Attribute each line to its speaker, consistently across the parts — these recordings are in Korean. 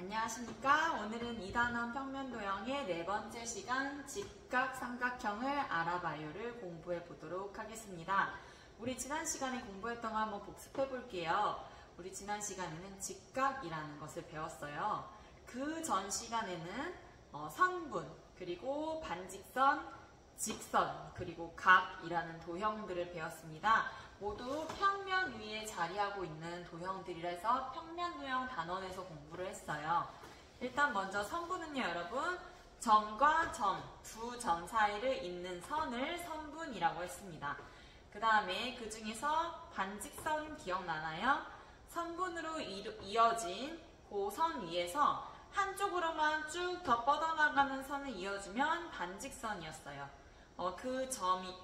Speaker 1: 안녕하십니까. 오늘은 2단원 평면도형의 네 번째 시간 직각 삼각형을 알아봐요를 공부해 보도록 하겠습니다. 우리 지난 시간에 공부했던 거 한번 복습해 볼게요. 우리 지난 시간에는 직각이라는 것을 배웠어요. 그 전 시간에는 선분, 그리고 반직선, 직선, 그리고 각이라는 도형들을 배웠습니다. 모두 평면 위에 자리하고 있는 도형들이라서 평면도형 단원에서 공부를 했어요. 일단 먼저 선분은요, 여러분, 점과 점, 두 점 사이를 잇는 선을 선분이라고 했습니다. 그 다음에 그 중에서 반직선 기억나나요? 선분으로 이어진 그 선 위에서 한쪽으로만 쭉 더 뻗어나가는 선을 이어주면 반직선이었어요. 그 점이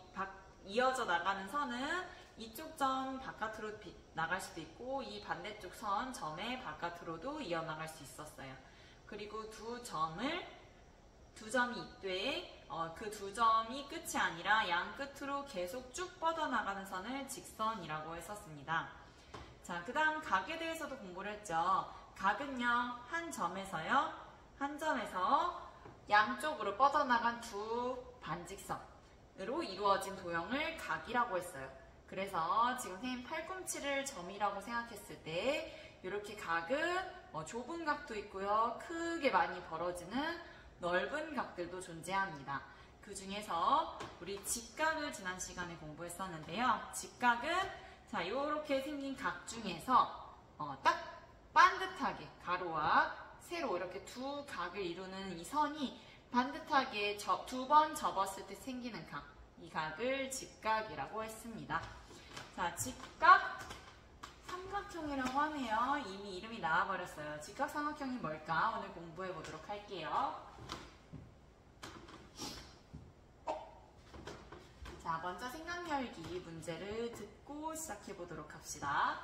Speaker 1: 이어져 나가는 선은 이쪽 점 바깥으로 나갈 수도 있고 이 반대쪽 선 점의 바깥으로도 이어나갈 수 있었어요. 그리고 두 점이 있되 그 두 점이 끝이 아니라 양 끝으로 계속 쭉 뻗어나가는 선을 직선이라고 했었습니다. 자, 그 다음 각에 대해서도 공부를 했죠. 각은요, 한 점에서 양쪽으로 뻗어나간 두 반직선으로 이루어진 도형을 각이라고 했어요. 그래서 지금 선생님 팔꿈치를 점이라고 생각했을 때 이렇게 각은 좁은 각도 있고요. 크게 많이 벌어지는 넓은 각들도 존재합니다. 그 중에서 우리 직각을 지난 시간에 공부했었는데요. 직각은 자, 이렇게 생긴 각 중에서 딱 반듯하게 가로와 세로 이렇게 두 각을 이루는 이 선이 반듯하게 두 번 접었을 때 생기는 각, 이 각을 직각이라고 했습니다. 자, 직각 삼각형이라고 하네요. 이미 이름이 나와버렸어요. 직각 삼각형이 뭘까? 오늘 공부해 보도록 할게요. 자, 먼저 생각열기 문제를 듣고 시작해 보도록 합시다.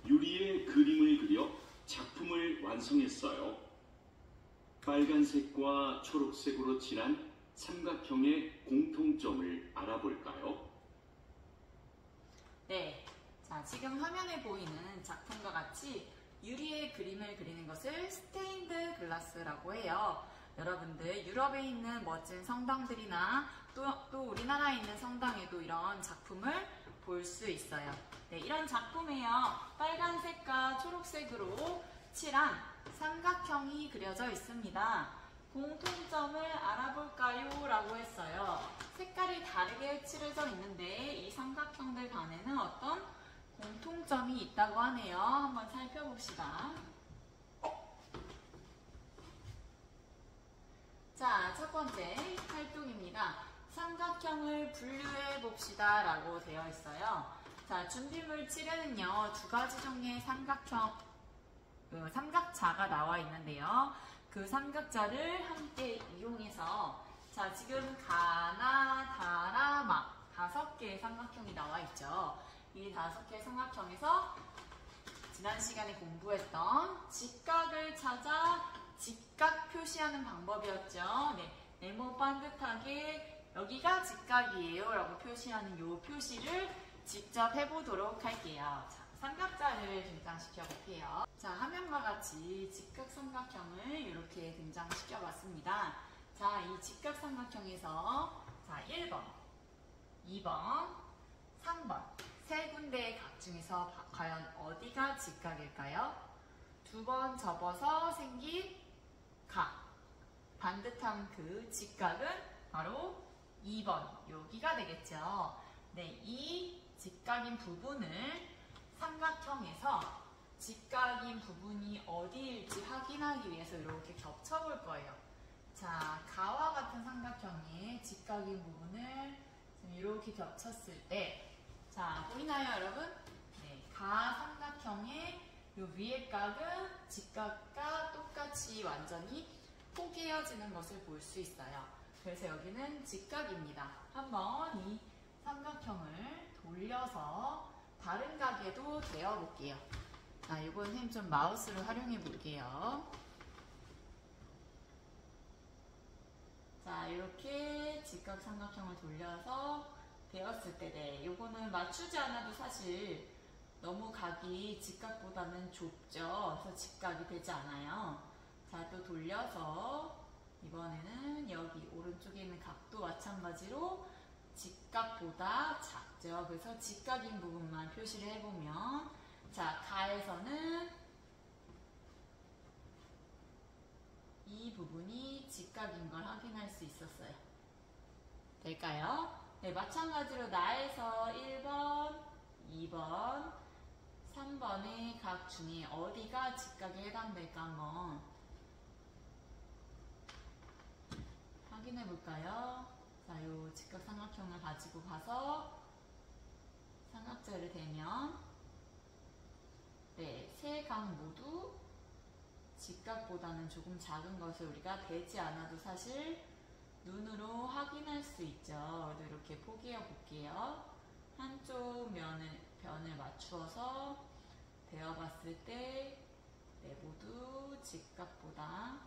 Speaker 2: 유리에 그림을 그려 작품을 완성했어요. 빨간색과 초록색으로 칠한 삼각형의 공통점을 알아볼까요?
Speaker 1: 네, 자, 지금 화면에 보이는 작품과 같이 유리에 그림을 그리는 것을 스테인드 글라스라고 해요. 여러분들 유럽에 있는 멋진 성당들이나 또 우리나라에 있는 성당에도 이런 작품을 볼 수 있어요. 네, 이런 작품에요, 빨간색과 초록색으로 칠한 삼각형이 그려져 있습니다. 공통점을 알아볼까요? 라고 했어요. 색깔이 다르게 칠해져 있는데 이 삼각형들 간에는 어떤 공통점이 있다고 하네요. 한번 살펴봅시다. 자, 첫 번째 활동입니다. 삼각형을 분류해 봅시다 라고 되어 있어요. 자, 준비물 7에는요, 두 가지 종류의 삼각자가 나와 있는데요. 그 삼각자를 함께 이용해서 자, 지금 가나, 다나, 마 5개의 삼각형이 나와 있죠. 이 5개의 삼각형에서 지난 시간에 공부했던 직각을 찾아 직각 표시하는 방법이었죠. 네, 네모 반듯하게 여기가 직각이에요 라고 표시하는 이 표시를 직접 해보도록 할게요. 자, 삼각자를 등장시켜 볼게요. 자, 화면과 같이 직각 삼각형을 이렇게 등장시켜 봤습니다. 자, 이 직각 삼각형에서 자, 1번, 2번, 3번 세 군데의 각 중에서 과연 어디가 직각일까요? 두 번 접어서 생긴 각, 반듯한 그 직각은 바로 2번, 여기가 되겠죠. 네, 이 직각인 부분을 삼각형에서 직각인 부분이 어디일지 확인하기 위해서 이렇게 겹쳐볼 거예요. 자, 가와 같은 삼각형의 직각인 부분을 이렇게 겹쳤을 때, 자, 보이나요, 여러분? 네, 가 삼각형의 요 위의 각은 직각과 똑같이 완전히 포개어지는 것을 볼 수 있어요. 그래서 여기는 직각입니다. 한번 이 삼각형을 돌려서 다른 각에도 대어볼게요. 자, 이건 선생님 좀 마우스를 활용해 볼게요. 자, 이렇게 직각 삼각형을 돌려서 되었을 때, 네, 요거는 맞추지 않아도 사실 너무 각이 직각보다는 좁죠. 그래서 직각이 되지 않아요. 자, 또 돌려서 이번에는 여기 오른쪽에 있는 각도 마찬가지로 직각보다 작죠. 그래서 직각인 부분만 표시를 해보면, 자, 가에서는 이 부분이 직각인 걸 확인할 수 있었어요. 될까요? 네, 마찬가지로 나에서 1번, 2번, 3번의 각 중에 어디가 직각에 해당될까 한번 확인해 볼까요? 자, 요 직각 삼각형을 가지고 가서 삼각자를 대면, 네, 세 각 모두 직각보다는 조금 작은 것을 우리가 대지 않아도 사실 눈으로 확인할 수 있죠. 그래도 이렇게 포개어 볼게요. 한쪽 변을 맞추어서 대어봤을 때, 네, 모두 직각보다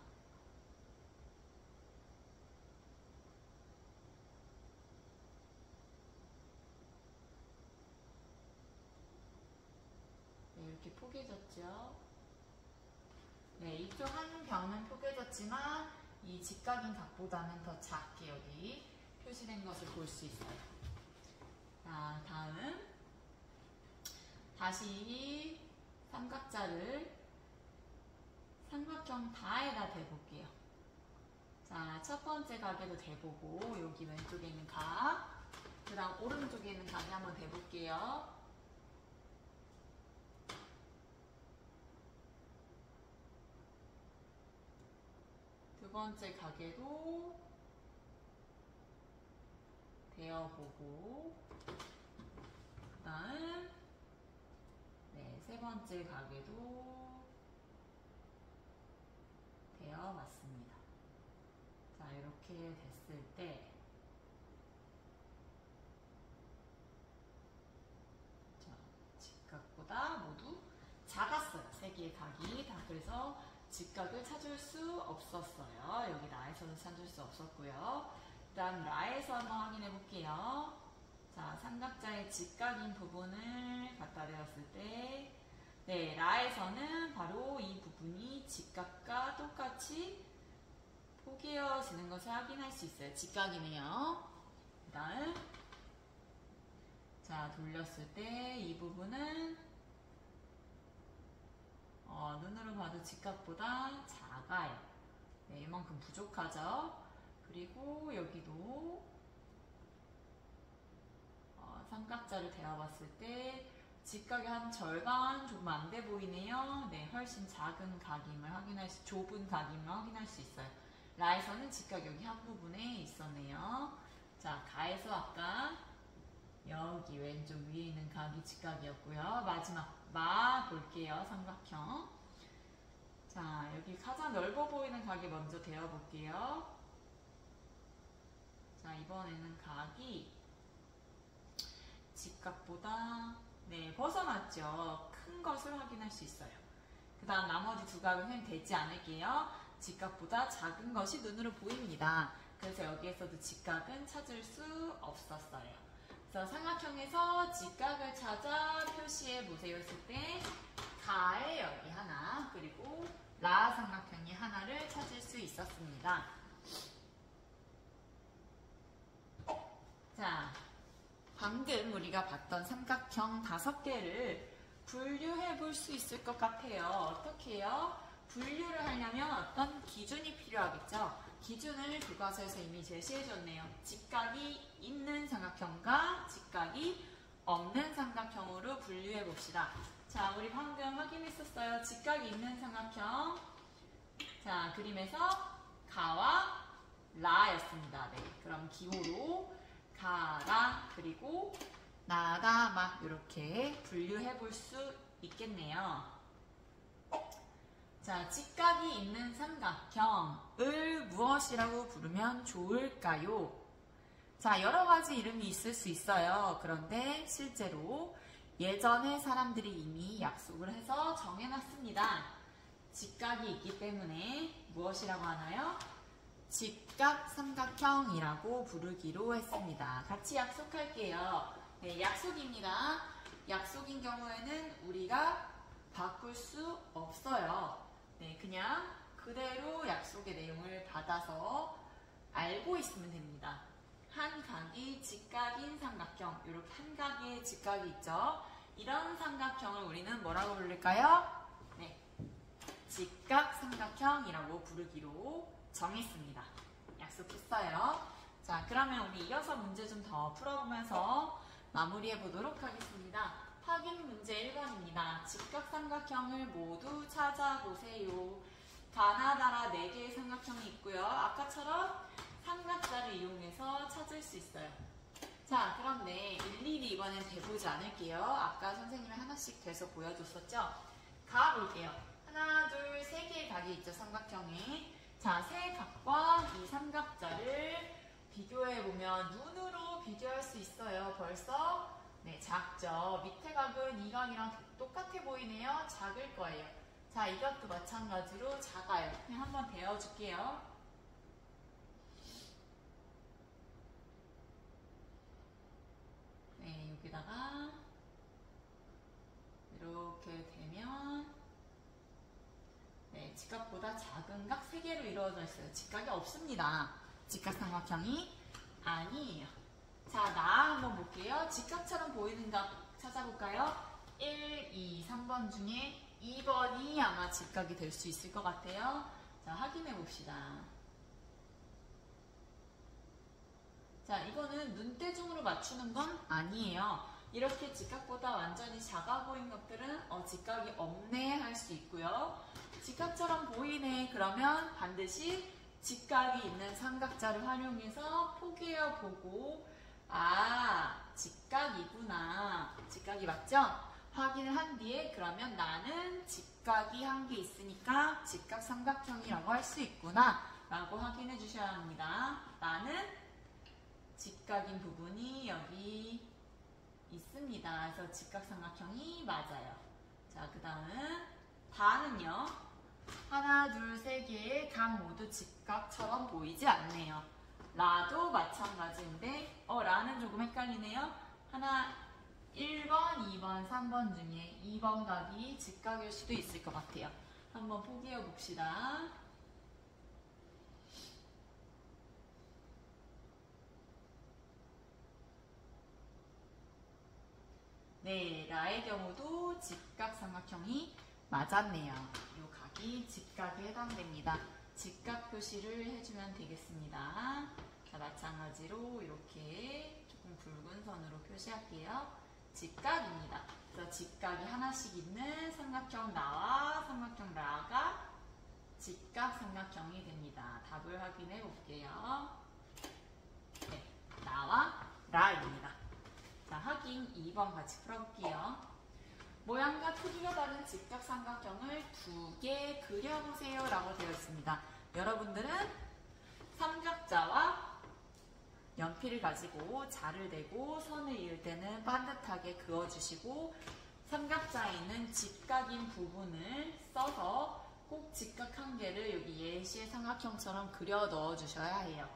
Speaker 1: 네, 이렇게 포개졌죠. 네, 이쪽 한 변은 포개졌지만 이 직각인 각보다는 더 작게 여기 표시된 것을 볼 수 있어요. 자, 다음 다시 삼각자를 삼각형 다에다 대볼게요. 자, 첫 번째 각에도 대보고 여기 왼쪽에 있는 각, 그 다음 오른쪽에 있는 각에 한번 대볼게요. 두 번째 각에도 대어보고, 그 다음 네, 세 번째 각에도 대어봤습니다. 자, 이렇게 됐을 때, 자, 직각보다 모두 작았어요. 세 개의 각이 다. 그래서 직각을 찾을 수 없었어요. 여기 라에서는 찾을 수 없었고요. 그 다음 라에서 한번 확인해 볼게요. 자, 삼각자의 직각인 부분을 갖다 대었을 때, 네, 라에서는 바로 이 부분이 직각과 똑같이 포개어지는 것을 확인할 수 있어요. 직각이네요. 그 다음, 자, 돌렸을 때 이 부분은 눈으로 봐도 직각보다 작아요. 네, 이만큼 부족하죠. 그리고 여기도 삼각자를 대어봤을 때 직각의 한 절반 조금 안 돼 보이네요. 네, 훨씬 작은 각임을 좁은 각임을 확인할 수 있어요. 라에서는 직각 여기 한 부분에 있었네요. 자, 가에서 아까 여기 왼쪽 위에 있는 각이 직각이었고요. 마지막 마 볼게요. 삼각형. 자, 여기 가장 넓어 보이는 각이 먼저 대어볼게요. 자, 이번에는 각이 직각보다 네, 벗어났죠. 큰 것을 확인할 수 있어요. 그 다음 나머지 두 각은 되지 않을게요. 직각보다 작은 것이 눈으로 보입니다. 그래서 여기에서도 직각은 찾을 수 없었어요. 그래서 삼각형에서 직각을 찾아 표시해 보세요 했을 때 가에 여기 하나, 그리고 라 삼각형이 하나를 찾을 수 있었습니다. 자, 방금 우리가 봤던 삼각형 5개를 분류해 볼 수 있을 것 같아요. 어떻게 해요? 분류를 하려면 어떤 기준이 필요하겠죠? 기준을 교과서에서 이미 제시해 줬네요. 직각이 있는 삼각형과 직각이 없는 삼각형으로 분류해 봅시다. 자, 우리 방금 확인했었어요. 직각이 있는 삼각형. 자, 그림에서 가와 라였습니다. 네, 그럼 기호로 가라, 그리고 나다, 막 이렇게 분류해 볼 수 있겠네요. 자, 직각이 있는 삼각형을 무엇이라고 부르면 좋을까요? 자, 여러 가지 이름이 있을 수 있어요. 그런데 실제로 예전에 사람들이 이미 약속을 해서 정해놨습니다. 직각이 있기 때문에 무엇이라고 하나요? 직각 삼각형이라고 부르기로 했습니다. 같이 약속할게요. 네, 약속입니다. 약속인 경우에는 우리가 바꿀 수 없어요. 네, 그냥 그대로 약속의 내용을 받아서 알고 있으면 됩니다. 한 각이 직각인 삼각형, 이렇게 한 각의 직각이 있죠. 이런 삼각형을 우리는 뭐라고 부를까요? 네, 직각 삼각형이라고 부르기로 정했습니다. 약속했어요. 자, 그러면 우리 이어서 문제 좀 더 풀어보면서 마무리해 보도록 하겠습니다. 확인 문제 1번입니다. 직각 삼각형을 모두 찾아보세요. 가나다라 4개의 삼각형이 있고요. 아까처럼 삼각자를 이용해서 찾을 수 있어요. 자, 그런데 일일이 이번엔 대보지 않을게요. 아까 선생님이 하나씩 돼서 보여줬었죠? 가볼게요. 하나, 둘, 3개의 각이 있죠, 삼각형에. 자, 세 각과 이 삼각자를 비교해보면 눈으로 비교할 수 있어요. 벌써 네, 작죠. 밑에 각은 이 각이랑 똑같아 보이네요. 작을 거예요. 자, 이 각도 마찬가지로 작아요. 그냥 한번 배워줄게요. 네, 여기다가 이렇게 되면 네, 직각보다 작은 각 3개로 이루어져 있어요. 직각이 없습니다. 직각 삼각형이 아니에요. 자, 나 한번 볼게요. 직각처럼 보이는 각 찾아볼까요? 1, 2, 3번 중에 2번이 아마 직각이 될 수 있을 것 같아요. 자, 확인해 봅시다. 자, 이거는 눈대중으로 맞추는 건 아니에요. 이렇게 직각보다 완전히 작아 보인 것들은 직각이 없네 할 수 있고요. 직각처럼 보이네 그러면 반드시 직각이 있는 삼각자를 활용해서 포개어 보고 직각이구나. 직각이 맞죠? 확인을 한 뒤에 그러면 나는 직각이 한 개 있으니까 직각 삼각형이라고 할 수 있구나 라고 확인해 주셔야 합니다. 나는 직각인 부분이 여기 있습니다. 그래서 직각 삼각형이 맞아요. 자, 그 다음 다는요. 하나, 둘, 3개의 각 모두 직각처럼 보이지 않네요. 라도 마찬가지인데 라는 조금 헷갈리네요. 하나, 1번, 2번, 3번 중에 2번 각이 직각일 수도 있을 것 같아요. 한번 포기해 봅시다. 네, 라의 경우도 직각 삼각형이 맞았네요. 이 각이 직각에 해당됩니다. 직각 표시를 해주면 되겠습니다. 자, 마찬가지로 이렇게 조금 붉은 선으로 표시할게요. 직각입니다. 그래서 직각이 하나씩 있는 삼각형 나와 삼각형 라가 직각 삼각형이 됩니다. 답을 확인해 볼게요. 네, 나와 라입니다. 자, 확인 2번 같이 풀어볼게요. 모양과 크기가 다른 직각 삼각형을 2개 그려보세요 라고 되어 있습니다. 여러분들은 삼각자와 연필을 가지고 자를 대고 선을 이을 때는 반듯하게 그어주시고 삼각자에 있는 직각인 부분을 써서 꼭 직각 한 개를 여기 예시의 삼각형처럼 그려 넣어 주셔야 해요.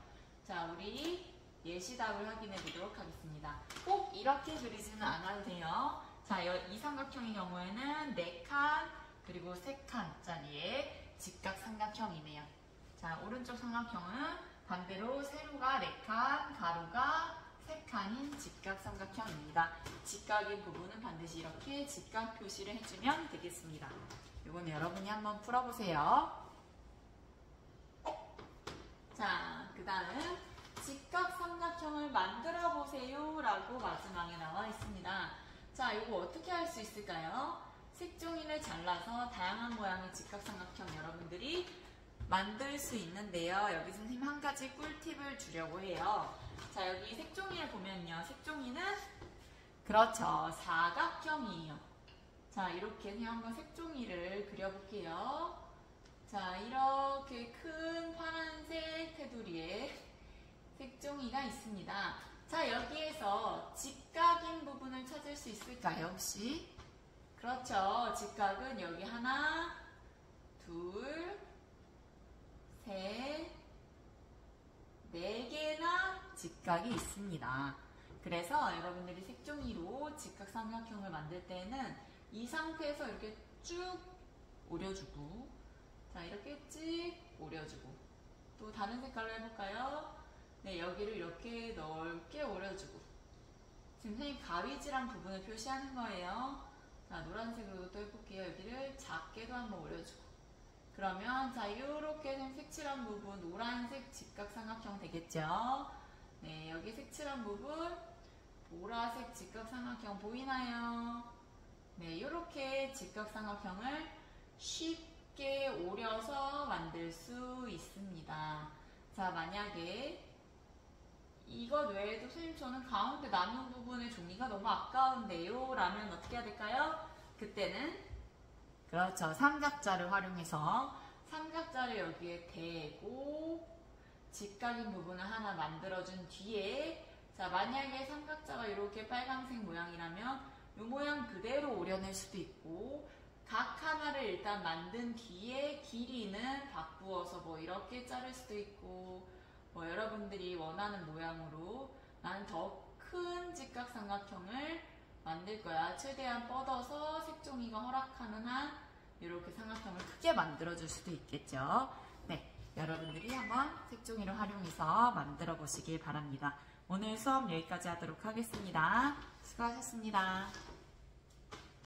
Speaker 1: 자, 우리 예시답을 확인해 보도록 하겠습니다. 꼭 이렇게 그리지는 않아도 돼요. 자, 이 삼각형의 경우에는 4칸 그리고 3칸짜리의 직각 삼각형이네요. 자, 오른쪽 삼각형은 반대로 세로가 4칸, 가로가 3칸인 직각 삼각형입니다. 직각인 부분은 반드시 이렇게 직각 표시를 해주면 되겠습니다. 이건 여러분이 한번 풀어보세요. 자, 그 다음 직각 삼각형을 만들어 보세요 라고 마지막에 나와 있습니다. 자, 이거 어떻게 할 수 있을까요? 색종이를 잘라서 다양한 모양의 직각 삼각형 여러분들이 만들 수 있는데요. 여기 선생님 한 가지 꿀팁을 주려고 해요. 자, 여기 색종이를 보면요. 색종이는 그렇죠. 사각형이에요. 자, 이렇게 그냥 한번 색종이를 그려볼게요. 자, 이렇게 큰 파란색 테두리에 색종이가 있습니다. 자, 여기에서 직각인 부분을 찾을 수 있을까요, 혹시? 그렇죠. 직각은 여기 하나, 둘, 셋, 4개나 직각이 있습니다. 그래서 여러분들이 색종이로 직각삼각형을 만들 때는 이 상태에서 이렇게 쭉 오려주고, 자, 이렇게 찍 오려주고, 또 다른 색깔로 해볼까요? 네, 여기를 이렇게 넓게 오려주고, 지금 선생님 가위질한 부분을 표시하는 거예요. 자, 노란색으로 또 해볼게요. 여기를 작게도 한번 오려주고, 그러면 자, 이렇게 색칠한 부분 노란색 직각삼각형 되겠죠? 네, 여기 색칠한 부분 보라색 직각삼각형 보이나요? 네, 이렇게 직각삼각형을 쉽게 오려서 만들 수 있습니다. 자, 만약에 이것 외에도 선생님 저는 가운데 남은 부분의 종이가 너무 아까운데요 라면 어떻게 해야 될까요? 그때는 그렇죠, 삼각자를 활용해서 삼각자를 여기에 대고 직각인 부분을 하나 만들어준 뒤에, 자, 만약에 삼각자가 이렇게 빨간색 모양이라면 이 모양 그대로 오려낼 수도 있고, 각 하나를 일단 만든 뒤에 길이는 바꾸어서 뭐 이렇게 자를 수도 있고, 뭐 여러분들이 원하는 모양으로 나는 더 큰 직각삼각형을 만들 거야, 최대한 뻗어서 색종이가 허락하는 한 이렇게 삼각형을 크게 만들어 줄 수도 있겠죠. 네, 여러분들이 한번 색종이를 활용해서 만들어 보시길 바랍니다. 오늘 수업 여기까지 하도록 하겠습니다. 수고하셨습니다.